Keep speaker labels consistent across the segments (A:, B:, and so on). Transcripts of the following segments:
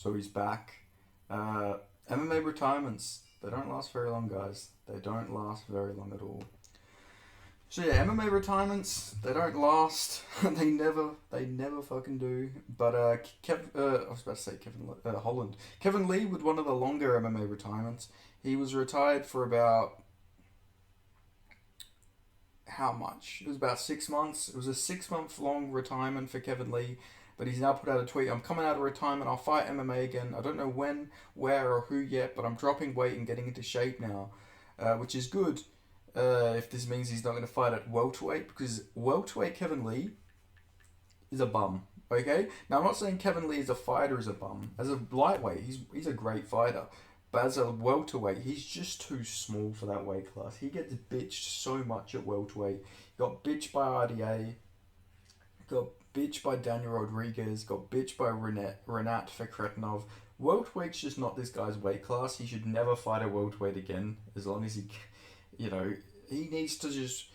A: so he's back. MMA retirements, they don't last very long, guys. They don't last very long at all. So yeah, MMA retirements, they don't last. They never fucking do. But I was about to say Holland. Kevin Lee with one of the longer MMA retirements. He was retired for about how much? It was about 6 months. It was a 6 month long retirement for Kevin Lee, but he's now put out a tweet. I'm coming out of retirement. I'll fight MMA again. I don't know when, where, or who yet, but I'm dropping weight and getting into shape now, which is good. If this means he's not going to fight at welterweight, because welterweight Kevin Lee is a bum. Okay, now I'm not saying Kevin Lee as a fighter is a bum. As a lightweight, he's a great fighter. But as a welterweight, he's just too small for that weight class. He gets bitched so much at welterweight. He got bitched by RDA, got bitched by Daniel Rodriguez, got bitched by Renat Fakretnov. Welterweight's just not this guy's weight class. He should never fight a welterweight again. As long as he, you know, he needs to just,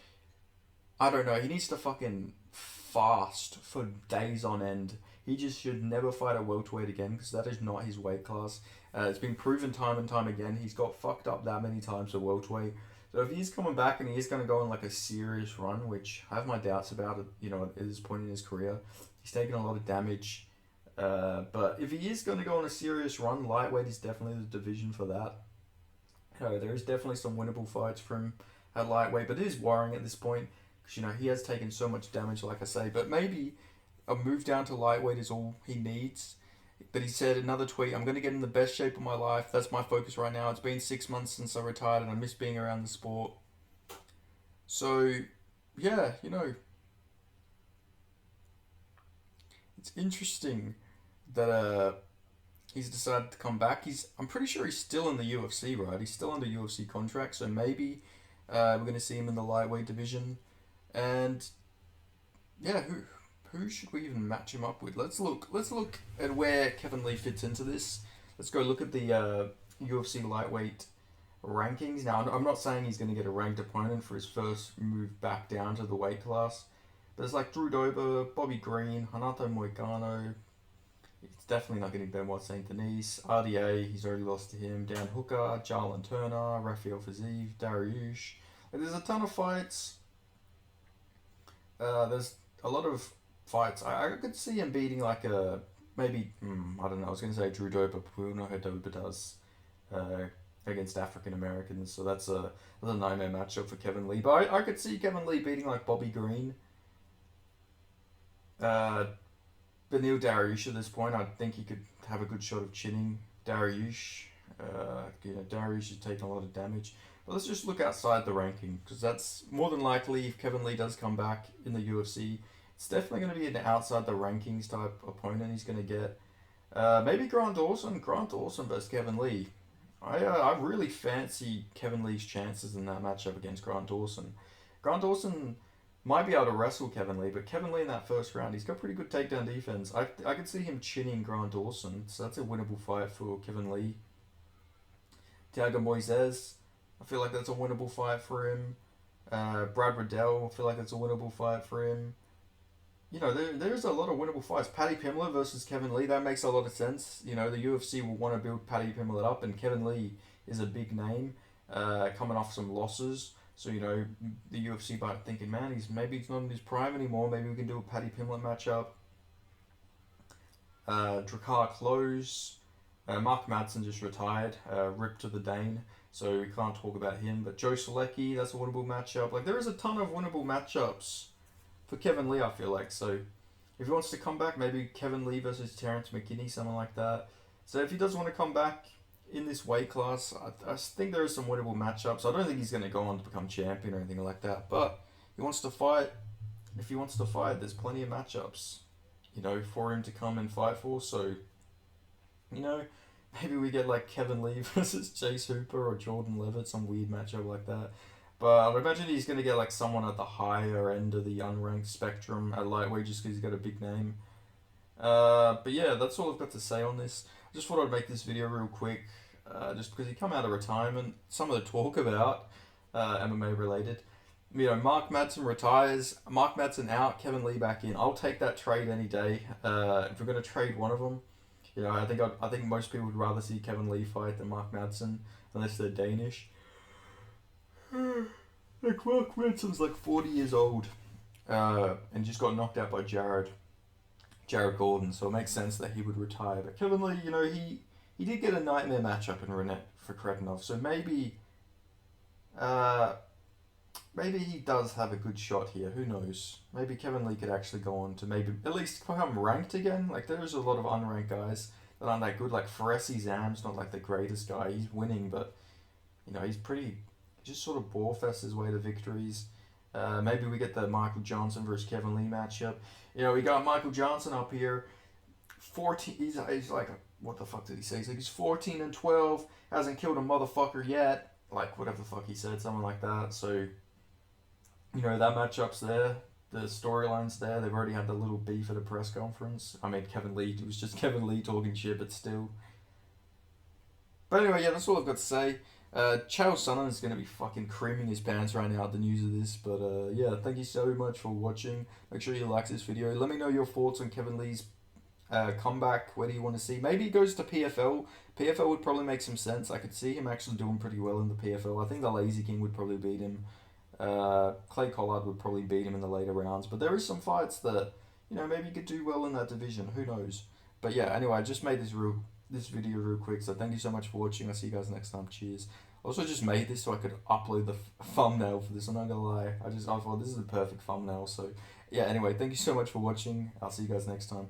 A: I don't know, he needs to fucking fast for days on end. He just should never fight a welterweight again because that is not his weight class. It's been proven time and time again. He's got fucked up that many times at welterweight. So if he's coming back and he's going to go on like a serious run, which I have my doubts about it, you know, at this point in his career, he's taken a lot of damage. But if he is going to go on a serious run, lightweight is definitely the division for that. There is definitely some winnable fights for him at lightweight, but it is worrying at this point because, you know, he has taken so much damage, like I say. But maybe a move down to lightweight is all he needs. But he said another tweet, I'm going to get in the best shape of my life. That's my focus right now. It's been 6 months since I retired and I miss being around the sport. So, yeah, you know, it's interesting that he's decided to come back. I'm pretty sure he's still in the UFC, right? He's still under UFC contract, so maybe we're going to see him in the lightweight division. And yeah, who should we even match him up with? Let's look at where Kevin Lee fits into this. Let's go look at the UFC lightweight rankings. Now, I'm not saying he's going to get a ranked opponent for his first move back down to the weight class, but it's like Drew Dober, Bobby Green, Renato Moicano. It's definitely not going to be Benoit Saint Denis. RDA, he's already lost to him. Dan Hooker, Jarlin Turner, Rafael Fiziev, Dariush. There's a ton of fights. There's a lot of fights. I could see him beating like a maybe I don't know. I was going to say Drew Dober, but we know how Dober does against African Americans, so that's a nightmare matchup for Kevin Lee. But I could see Kevin Lee beating like Bobby Green, Beneil Dariush at this point. I think he could have a good shot of chinning Dariush. Dariush has taken a lot of damage. But let's just look outside the ranking because that's more than likely if Kevin Lee does come back in the UFC. It's definitely going to be an outside the rankings type opponent he's going to get. Maybe Grant Dawson. Grant Dawson versus Kevin Lee. I really fancy Kevin Lee's chances in that matchup against Grant Dawson. Grant Dawson might be able to wrestle Kevin Lee, but Kevin Lee in that first round, he's got pretty good takedown defense. I could see him chinning Grant Dawson, so that's a winnable fight for Kevin Lee. Thiago Moises, I feel like that's a winnable fight for him. Brad Riddell, I feel like that's a winnable fight for him. You know, there's a lot of winnable fights. Paddy Pimblett versus Kevin Lee, that makes a lot of sense. You know, the UFC will want to build Paddy Pimblett up, and Kevin Lee is a big name, coming off some losses. So, you know, the UFC might thinking, man, maybe he's not in his prime anymore. Maybe we can do a Paddy Pimblett matchup. Drakkar Klose. Mark Madsen just retired, ripped to the Dane, so we can't talk about him. But Joe Solecki, that's a winnable matchup. Like, there is a ton of winnable matchups for Kevin Lee, I feel like. So if he wants to come back, maybe Kevin Lee versus Terrence McKinney, something like that. So if he does want to come back in this weight class, I think there are some winnable matchups. I don't think he's going to go on to become champion or anything like that. But he wants to fight. If he wants to fight, there's plenty of matchups, you know, for him to come and fight for. So, you know, maybe we get like Kevin Lee versus Chase Hooper or Jordan Levitt, some weird matchup like that. But I would imagine he's going to get like someone at the higher end of the unranked spectrum at lightweight just because he's got a big name. But yeah, that's all I've got to say on this. I just thought I'd make this video real quick, just because he come out of retirement. Some of the talk about MMA related. You know, Mark Madsen retires. Mark Madsen out. Kevin Lee back in. I'll take that trade any day. If we're going to trade one of them, You know, I think most people would rather see Kevin Lee fight than Mark Madsen, unless they're Danish. Like Mark Madsen's like 40 years old, and just got knocked out by Jared Gordon, so it makes sense that he would retire. But Kevin Lee, you know, he did get a nightmare matchup in Renat for Kretinov, so uh, maybe he does have a good shot here. Who knows? Maybe Kevin Lee could actually go on to maybe at least become ranked again. Like there's a lot of unranked guys that aren't that good. Like Faresi Zam's not like the greatest guy. He's winning, but you know he's pretty. He just sort of ball fests his way to victories. Maybe we get the Michael Johnson versus Kevin Lee matchup. You know, we got Michael Johnson up here. 14. He's like, what the fuck did he say? He's like, he's 14-12. Hasn't killed a motherfucker yet. Like, whatever the fuck he said, something like that. So, you know, that matchup's there. The storyline's there. They've already had the little beef at a press conference. I mean, Kevin Lee, it was just Kevin Lee talking shit, but still. But anyway, yeah, that's all I've got to say. Chael Sonnen is going to be fucking creaming his pants right now at the news of this. But yeah, thank you so much for watching. Make sure you like this video. Let me know your thoughts on Kevin Lee's comeback. Where do you want to see? Maybe he goes to PFL. PFL would probably make some sense. I could see him actually doing pretty well in the PFL. I think the Lazy King would probably beat him. Clay Collard would probably beat him in the later rounds. But there is some fights that, you know, maybe he could do well in that division. Who knows? But yeah, anyway, I just made this video real quick. So thank you so much for watching. I'll see you guys next time. Cheers. I also just made this so I could upload the thumbnail for this. I'm not gonna lie. I thought this is the perfect thumbnail. So yeah, anyway, thank you so much for watching. I'll see you guys next time.